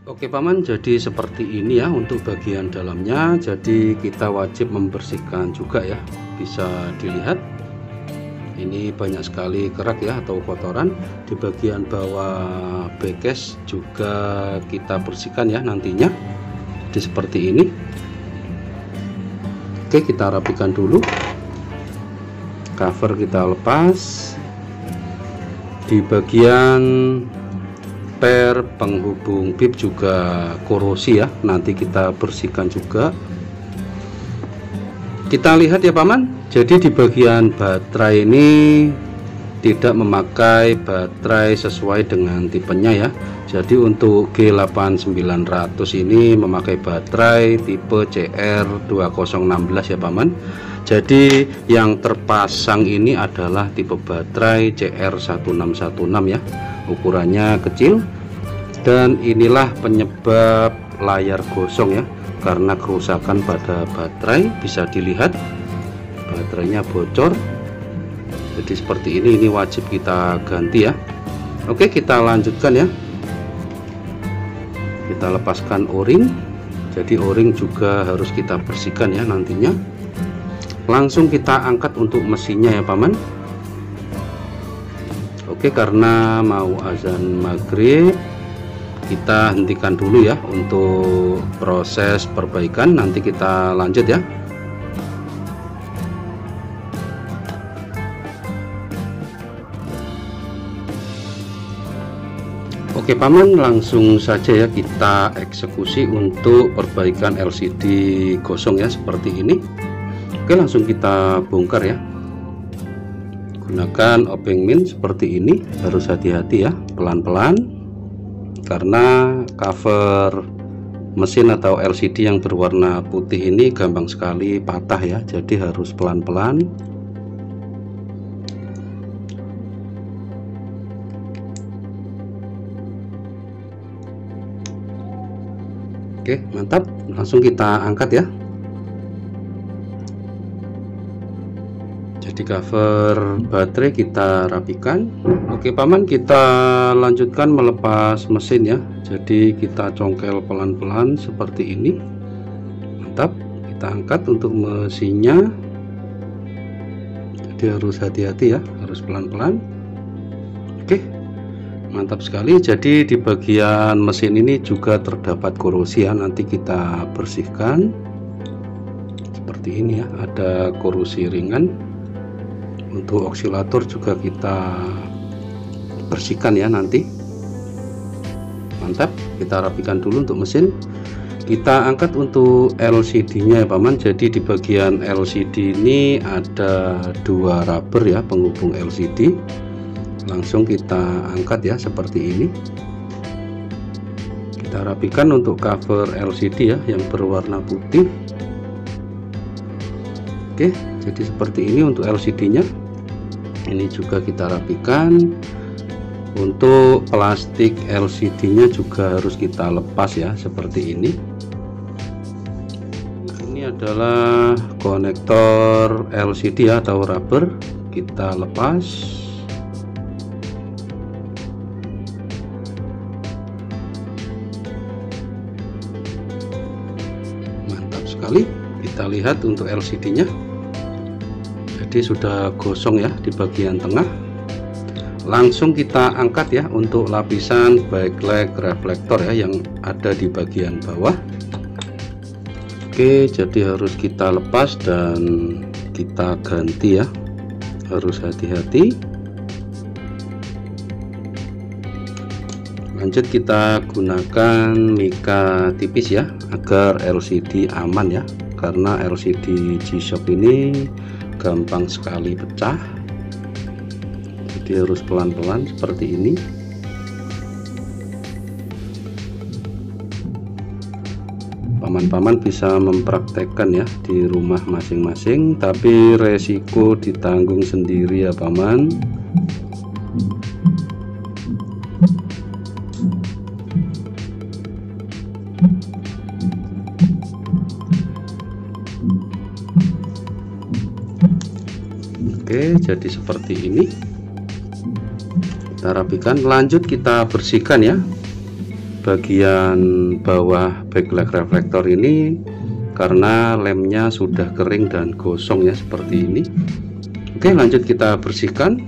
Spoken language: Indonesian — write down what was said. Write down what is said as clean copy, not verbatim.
Oke paman, jadi seperti ini ya untuk bagian dalamnya. Jadi kita wajib membersihkan juga ya. Bisa dilihat ini banyak sekali kerak ya atau kotoran. Di bagian bawah backcase juga kita bersihkan ya nantinya. Jadi seperti ini. Oke, kita rapikan dulu. Cover kita lepas. Di bagian per penghubung bib juga korosi ya, nanti kita bersihkan juga. Kita lihat ya paman, jadi di bagian baterai ini tidak memakai baterai sesuai dengan tipenya ya. Jadi untuk G8900 ini memakai baterai tipe CR2016 ya paman. Jadi yang terpasang ini adalah tipe baterai CR1616 ya. Ukurannya kecil, dan inilah penyebab layar gosong ya, karena kerusakan pada baterai. Bisa dilihat baterainya bocor. Jadi seperti ini wajib kita ganti ya. Oke, kita lanjutkan ya. Kita lepaskan o-ring. Jadi o-ring juga harus kita bersihkan ya nantinya. Langsung kita angkat untuk mesinnya ya paman. Oke, karena mau azan maghrib, kita hentikan dulu ya untuk proses perbaikan. Nanti kita lanjut ya. Oke paman, langsung saja ya kita eksekusi untuk perbaikan LCD gosong ya seperti ini. Oke, langsung kita bongkar ya. Gunakan obeng min seperti ini, harus hati-hati ya, pelan-pelan, karena cover mesin atau LCD yang berwarna putih ini gampang sekali patah ya, jadi harus pelan-pelan. Oke, mantap, langsung kita angkat ya. Di cover baterai kita rapikan. Oke paman, kita lanjutkan melepas mesin ya. Jadi kita congkel pelan-pelan seperti ini. Mantap, kita angkat untuk mesinnya. Jadi harus hati-hati ya, harus pelan-pelan. Oke, mantap sekali. Jadi di bagian mesin ini juga terdapat korosi ya, nanti kita bersihkan seperti ini ya, ada korosi ringan. Untuk osilator juga kita bersihkan ya nanti. Mantap, kita rapikan dulu untuk mesin. Kita angkat untuk LCD nya ya paman. Jadi di bagian LCD ini ada dua rubber ya penghubung LCD. Langsung kita angkat ya seperti ini. Kita rapikan untuk cover LCD ya yang berwarna putih. Oke, jadi seperti ini untuk LCD nya. Ini juga kita rapikan. Untuk plastik LCD nya juga harus kita lepas ya seperti ini. Ini adalah konektor LCD ya, atau rubber, kita lepas. Mantap sekali. Kita lihat untuk LCD nya, jadi sudah gosong ya di bagian tengah. Langsung kita angkat ya untuk lapisan backlight reflektor ya yang ada di bagian bawah. Oke, jadi harus kita lepas dan kita ganti ya, harus hati-hati. Lanjut, kita gunakan mika tipis ya agar LCD aman ya, karena LCD G-SHOCK ini gampang sekali pecah. Jadi harus pelan-pelan seperti ini. Paman-paman bisa mempraktekkan ya di rumah masing-masing, tapi resiko ditanggung sendiri ya paman. Oke, jadi seperti ini kita rapikan. Lanjut kita bersihkan ya bagian bawah backlight reflektor ini karena lemnya sudah kering dan gosong ya, seperti ini. Oke, lanjut kita bersihkan.